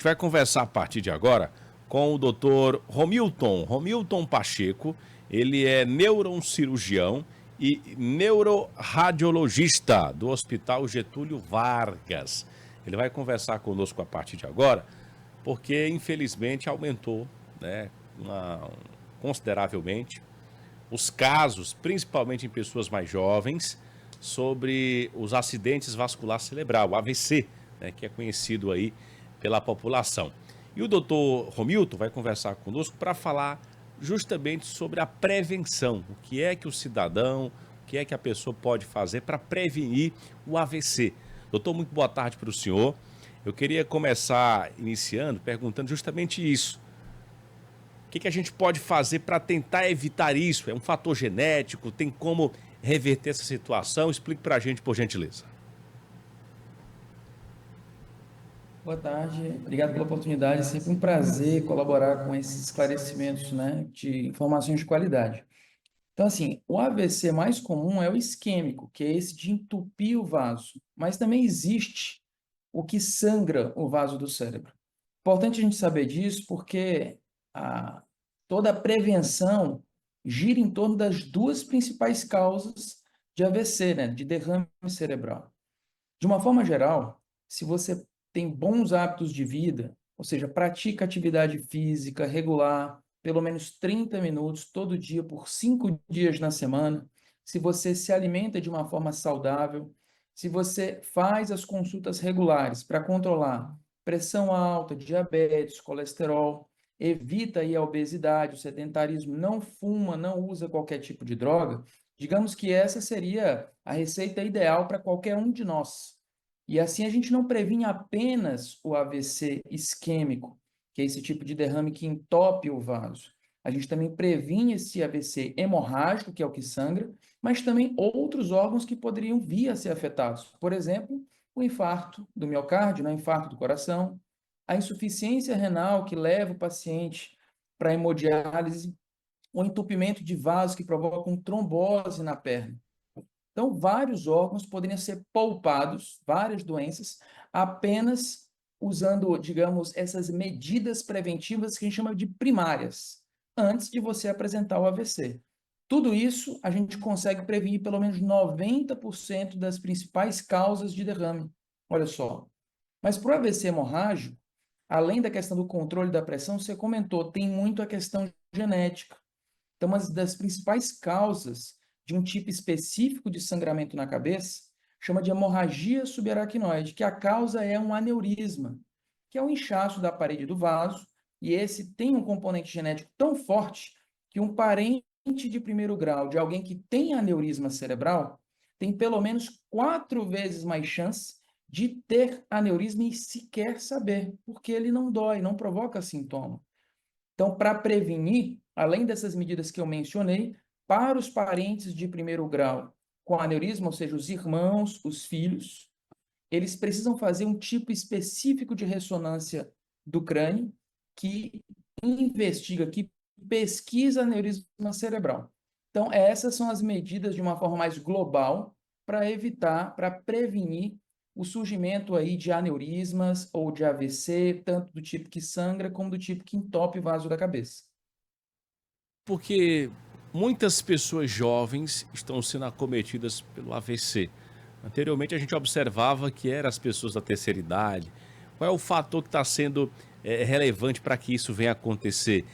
gente vai conversar a partir de agora com o Dr. Romilton Pacheco. Ele é neurocirurgião e neuroradiologista do Hospital Getúlio Vargas. Ele vai conversar conosco a partir de agora, porque infelizmente aumentou, né, consideravelmente os casos, principalmente em pessoas mais jovens, sobre os acidentes vascular cerebral, o AVC, né, que é conhecido aí pela população. E o doutor Romilton vai conversar conosco para falar justamente sobre a prevenção. O que é que o cidadão, o que é que a pessoa pode fazer para prevenir o AVC. Doutor, muito boa tarde para o senhor. Eu queria começar iniciando perguntando justamente isso. O que a gente pode fazer para tentar evitar isso? É um fator genético? Tem como reverter essa situação? Explique para a gente, por gentileza. Boa tarde, obrigado pela oportunidade. É sempre um prazer colaborar com esses esclarecimentos, né, de informações de qualidade. Então, assim, o AVC mais comum é o isquêmico, que é esse de entupir o vaso, mas também existe o que sangra o vaso do cérebro. Importante a gente saber disso porque toda a prevenção gira em torno das duas principais causas de AVC, né, de derrame cerebral. De uma forma geral, se você tem bons hábitos de vida, ou seja, pratica atividade física regular, pelo menos 30 minutos todo dia por 5 dias na semana, se você se alimenta de uma forma saudável, se você faz as consultas regulares para controlar pressão alta, diabetes, colesterol, evita aí a obesidade, o sedentarismo, não fuma, não usa qualquer tipo de droga, digamos que essa seria a receita ideal para qualquer um de nós. E assim a gente não previne apenas o AVC isquêmico, que é esse tipo de derrame que entope o vaso. A gente também previne esse AVC hemorrágico, que é o que sangra, mas também outros órgãos que poderiam vir a ser afetados. Por exemplo, o infarto do miocárdio, né, infarto do coração, a insuficiência renal que leva o paciente para hemodiálise, o entupimento de vasos que provocam trombose na perna. Então, vários órgãos poderiam ser poupados, várias doenças, apenas usando, digamos, essas medidas preventivas que a gente chama de primárias, antes de você apresentar o AVC. Tudo isso a gente consegue prevenir pelo menos 90% das principais causas de derrame. Olha só. Mas para o AVC hemorrágico, além da questão do controle da pressão, você comentou, tem muito a questão genética. Então, uma das principais causas de um tipo específico de sangramento na cabeça chama de hemorragia subaracnoide, que a causa é um aneurisma, que é um inchaço da parede do vaso, e esse tem um componente genético tão forte que um parente de primeiro grau de alguém que tem aneurisma cerebral tem pelo menos 4 vezes mais chance de ter aneurisma e sequer saber, porque ele não dói, não provoca sintoma. Então, para prevenir, além dessas medidas que eu mencionei, para os parentes de primeiro grau com aneurisma, ou seja, os irmãos, os filhos, eles precisam fazer um tipo específico de ressonância do crânio que investiga, que pesquisa aneurisma cerebral. Então, essas são as medidas de uma forma mais global para evitar, para prevenir o surgimento aí de aneurismas ou de AVC, tanto do tipo que sangra como do tipo que entope o vaso da cabeça. Porque muitas pessoas jovens estão sendo acometidas pelo AVC. Anteriormente a gente observava que eram as pessoas da terceira idade. Qual é o fator que está sendo relevante para que isso venha a acontecer?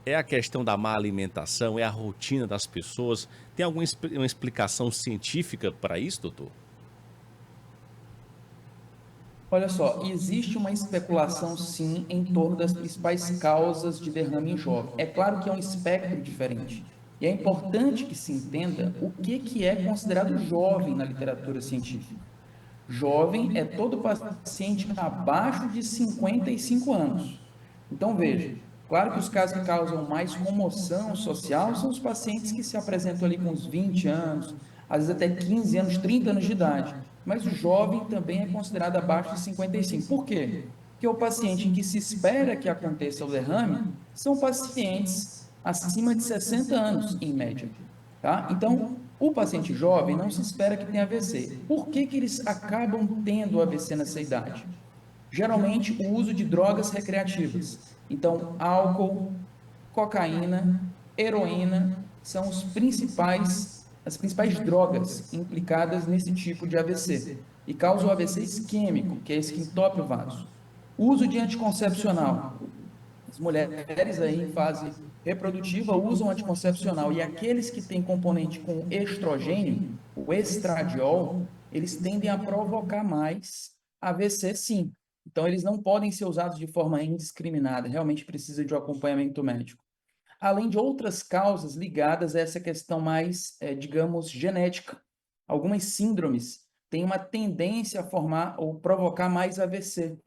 É a questão da má alimentação? É a rotina das pessoas? Tem alguma uma explicação científica para isso, doutor? Olha só, existe uma especulação, sim, em torno das principais causas de derrame em jovem. É claro que é um espectro diferente. E é importante que se entenda o que é considerado jovem na literatura científica. Jovem é todo paciente abaixo de 55 anos. Então, veja, claro que os casos que causam mais comoção social são os pacientes que se apresentam ali com uns 20 anos, às vezes até 15 anos, 30 anos de idade. Mas o jovem também é considerado abaixo de 55. Por quê? Porque o paciente em que se espera que aconteça o derrame são pacientes acima de 60 anos, em média. Tá? Então, o paciente jovem não se espera que tenha AVC. Por que eles acabam tendo AVC nessa idade? Geralmente, o uso de drogas recreativas. Então, álcool, cocaína, heroína são as principais drogas implicadas nesse tipo de AVC e causam o AVC isquêmico, que é esse que entope o vaso. Uso de anticoncepcional. As mulheres aí em fase reprodutiva usam anticoncepcional e aqueles que têm componente com estrogênio, o estradiol, eles tendem a provocar mais AVC, sim. Então, eles não podem ser usados de forma indiscriminada, realmente precisa de um acompanhamento médico. Além de outras causas ligadas a essa questão mais, digamos, genética. Algumas síndromes têm uma tendência a formar ou provocar mais AVC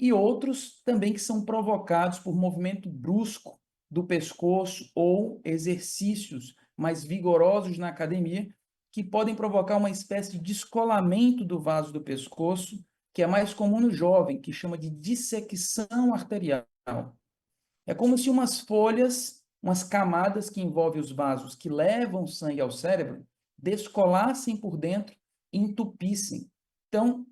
e outros também que são provocados por movimento brusco do pescoço ou exercícios mais vigorosos na academia, que podem provocar uma espécie de descolamento do vaso do pescoço, que é mais comum no jovem, que chama de dissecção arterial. É como se umas folhas, umas camadas que envolvem os vasos que levam sangue ao cérebro, descolassem por dentro e entupissem. Então,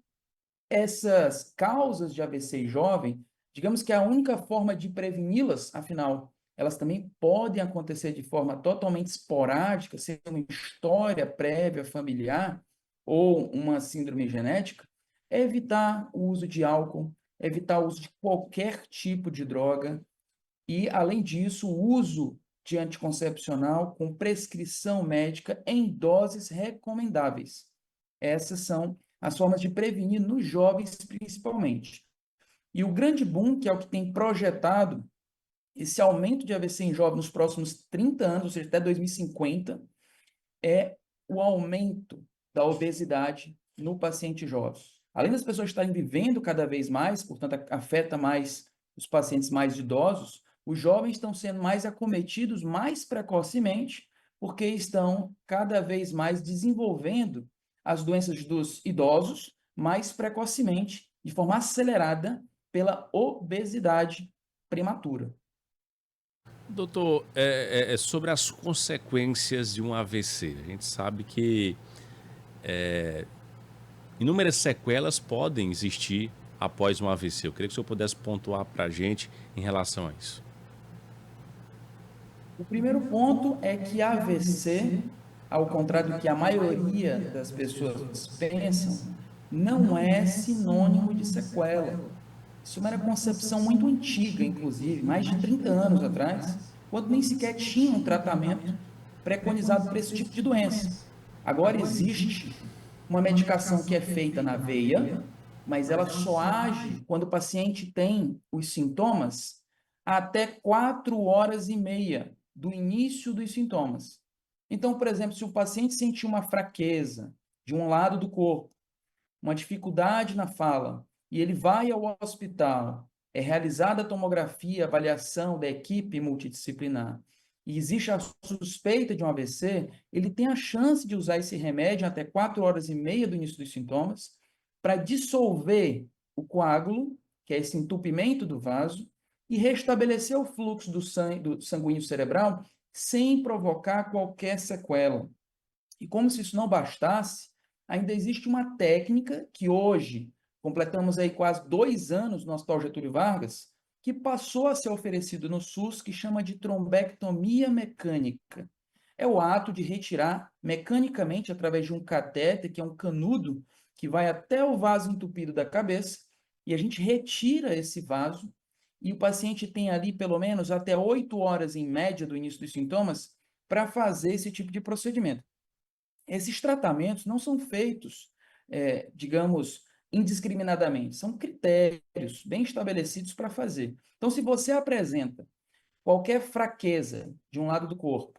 essas causas de AVC em jovem, digamos que a única forma de preveni-las, afinal, elas também podem acontecer de forma totalmente esporádica, sem uma história prévia familiar ou uma síndrome genética, é evitar o uso de álcool, evitar o uso de qualquer tipo de droga e, além disso, o uso de anticoncepcional com prescrição médica em doses recomendáveis. Essas são as formas de prevenir nos jovens, principalmente. E o grande boom, que é o que tem projetado esse aumento de AVC em jovens nos próximos 30 anos, ou seja, até 2050, é o aumento da obesidade no paciente jovem. Além das pessoas estarem vivendo cada vez mais, portanto, afeta mais os pacientes mais idosos, os jovens estão sendo mais acometidos mais precocemente, porque estão cada vez mais desenvolvendo as doenças dos idosos mais precocemente, de forma acelerada pela obesidade prematura. Doutor, sobre as consequências de um AVC. A gente sabe que inúmeras sequelas podem existir após um AVC. Eu queria que o senhor pudesse pontuar para a gente em relação a isso. O primeiro ponto é que AVC, ao contrário do que a maioria das pessoas pensam, não é sinônimo de sequela. Isso é uma concepção muito antiga, inclusive, mais de 30 anos atrás, quando nem sequer tinha um tratamento preconizado para esse tipo de doença. Agora existe uma medicação que é feita na veia, mas ela só age quando o paciente tem os sintomas até 4 horas e meia do início dos sintomas. Então, por exemplo, se o paciente sentir uma fraqueza de um lado do corpo, uma dificuldade na fala, e ele vai ao hospital, é realizada a tomografia, a avaliação da equipe multidisciplinar, e existe a suspeita de um AVC, ele tem a chance de usar esse remédio até 4 horas e meia do início dos sintomas, para dissolver o coágulo, que é esse entupimento do vaso, e restabelecer o fluxo do sanguíneo cerebral sem provocar qualquer sequela. E como se isso não bastasse, ainda existe uma técnica que hoje, completamos aí quase 2 anos no Hospital Getúlio Vargas, que passou a ser oferecido no SUS, que chama de trombectomia mecânica. É o ato de retirar mecanicamente, através de um catéter, que é um canudo, que vai até o vaso entupido da cabeça, e a gente retira esse vaso, e o paciente tem ali pelo menos até 8 horas em média do início dos sintomas para fazer esse tipo de procedimento. Esses tratamentos não são feitos, digamos, indiscriminadamente, são critérios bem estabelecidos para fazer. Então, se você apresenta qualquer fraqueza de um lado do corpo,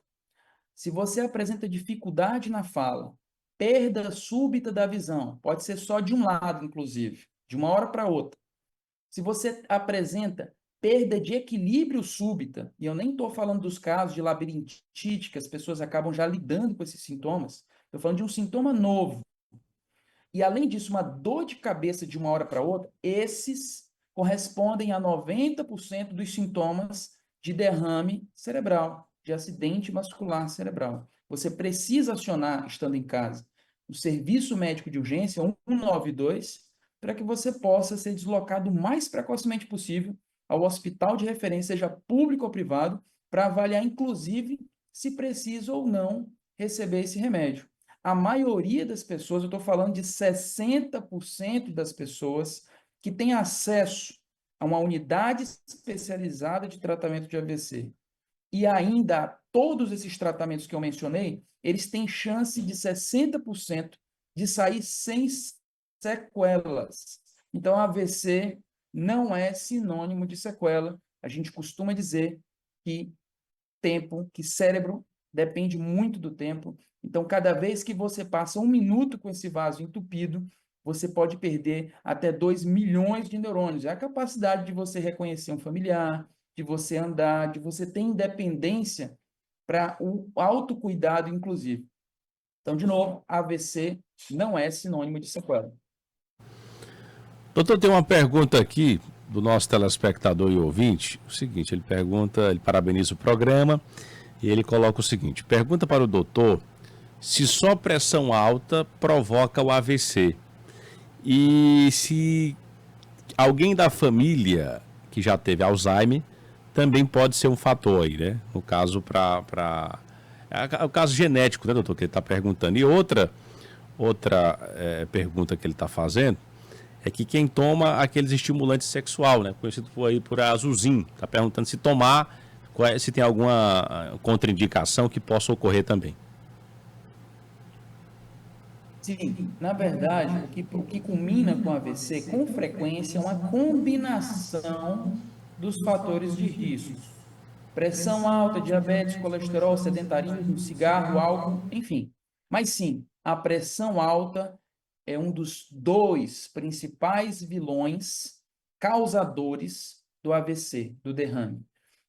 se você apresenta dificuldade na fala, perda súbita da visão, pode ser só de um lado, inclusive, de uma hora para outra. Se você apresenta perda de equilíbrio súbita, e eu nem estou falando dos casos de labirintite, que as pessoas acabam já lidando com esses sintomas, estou falando de um sintoma novo. E, além disso, uma dor de cabeça de uma hora para outra, esses correspondem a 90% dos sintomas de derrame cerebral, de acidente vascular cerebral. Você precisa acionar, estando em casa, o serviço médico de urgência 192 para que você possa ser deslocado o mais precocemente possível ao hospital de referência, seja público ou privado, para avaliar, inclusive, se precisa ou não receber esse remédio. A maioria das pessoas, eu estou falando de 60% das pessoas que têm acesso a uma unidade especializada de tratamento de AVC e ainda todos esses tratamentos que eu mencionei, eles têm chance de 60% de sair sem sequelas. Então, AVC não é sinônimo de sequela. A gente costuma dizer que tempo, que cérebro depende muito do tempo. Então, cada vez que você passa 1 minuto com esse vaso entupido, você pode perder até 2 milhões de neurônios. É a capacidade de você reconhecer um familiar, de você andar, de você ter independência para o autocuidado, inclusive. Então, de novo, AVC não é sinônimo de sequela. Doutor, tem uma pergunta aqui do nosso telespectador e ouvinte. O seguinte, ele pergunta, ele parabeniza o programa e ele coloca o seguinte: pergunta para o doutor se só pressão alta provoca o AVC e se alguém da família que já teve Alzheimer também pode ser um fator aí, né? No caso, é o caso genético, né, doutor, que ele está perguntando. E outra pergunta que ele está fazendo é que quem toma aqueles estimulantes sexual, né? Conhecido por azulzinho. Está perguntando se tomar, se tem alguma contraindicação que possa ocorrer também. Sim, na verdade, o que culmina com AVC, com frequência, é uma combinação dos fatores de risco. Pressão alta, diabetes, colesterol, sedentarismo, cigarro, álcool, enfim. Mas sim, a pressão alta é um dos 2 principais vilões causadores do AVC, do derrame.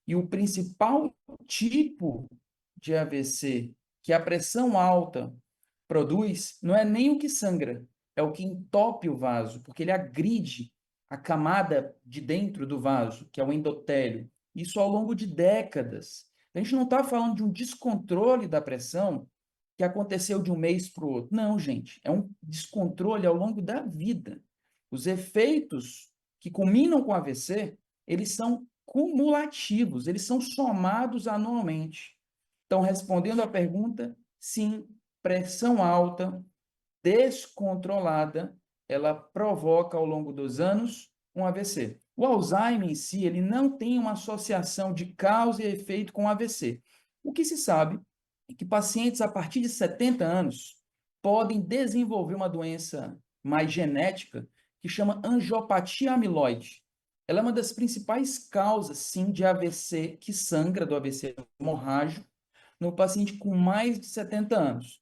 E o principal tipo de AVC que a pressão alta produz não é nem o que sangra, é o que entope o vaso, porque ele agride a camada de dentro do vaso, que é o endotélio. Isso ao longo de décadas. A gente não está falando de um descontrole da pressão que aconteceu de um mês para o outro. Não, gente, é um descontrole ao longo da vida. Os efeitos que culminam com AVC, eles são cumulativos, eles são somados anualmente. Então, respondendo à pergunta, sim, pressão alta, descontrolada, ela provoca ao longo dos anos um AVC. O Alzheimer em si, ele não tem uma associação de causa e efeito com AVC. O que se sabe é que pacientes a partir de 70 anos podem desenvolver uma doença mais genética que chama angiopatia amiloide. Ela é uma das principais causas, sim, de AVC que sangra, do AVC hemorrágico, no paciente com mais de 70 anos.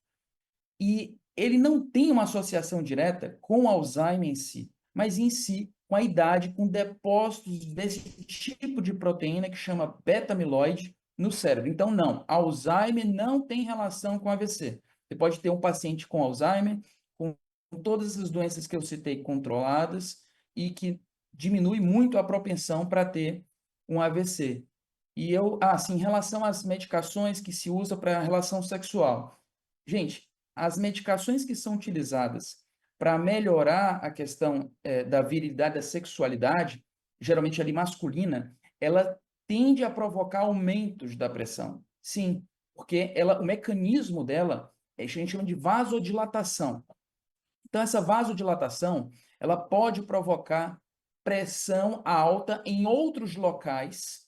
E ele não tem uma associação direta com o Alzheimer em si, mas em si com a idade, com depósitos desse tipo de proteína que chama beta-amiloide no cérebro. Então, não, Alzheimer não tem relação com AVC. Você pode ter um paciente com Alzheimer, com todas essas doenças que eu citei controladas e que diminui muito a propensão para ter um AVC. E em relação às medicações que se usa para a relação sexual. Gente, as medicações que são utilizadas para melhorar a questão da virilidade, da sexualidade, geralmente ali masculina, ela tende a provocar aumentos da pressão. Sim, porque o mecanismo dela, a gente chama de vasodilatação. Então, essa vasodilatação, ela pode provocar pressão alta em outros locais,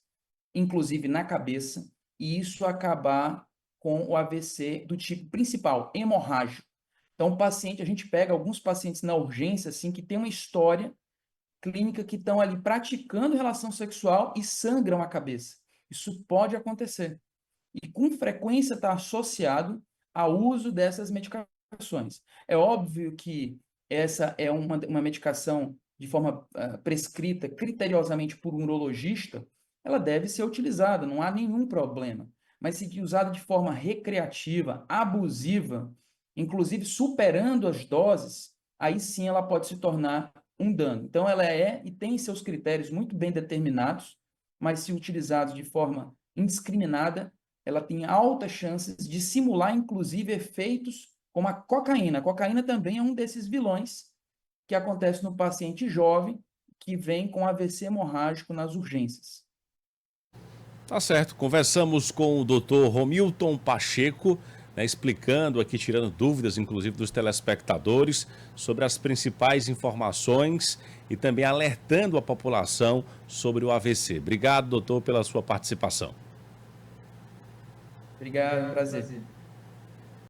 inclusive na cabeça, e isso acabar com o AVC do tipo principal, hemorrágico. Então, o paciente, a gente pega alguns pacientes na urgência, assim, que tem uma história clínica que estão ali praticando relação sexual e sangram a cabeça. Isso pode acontecer. E com frequência está associado ao uso dessas medicações. É óbvio que essa é uma medicação de forma prescrita criteriosamente por um urologista, ela deve ser utilizada, não há nenhum problema. Mas se usada de forma recreativa, abusiva, inclusive superando as doses, aí sim ela pode se tornar um dano. Então ela é e tem seus critérios muito bem determinados, mas se utilizados de forma indiscriminada, ela tem altas chances de simular, inclusive, efeitos como a cocaína. A cocaína também é um desses vilões que acontece no paciente jovem que vem com AVC hemorrágico nas urgências. Tá certo. Conversamos com o Dr. Romilton Pacheco, né, explicando aqui, tirando dúvidas, inclusive, dos telespectadores, sobre as principais informações e também alertando a população sobre o AVC. Obrigado, doutor, pela sua participação. Obrigado, prazer.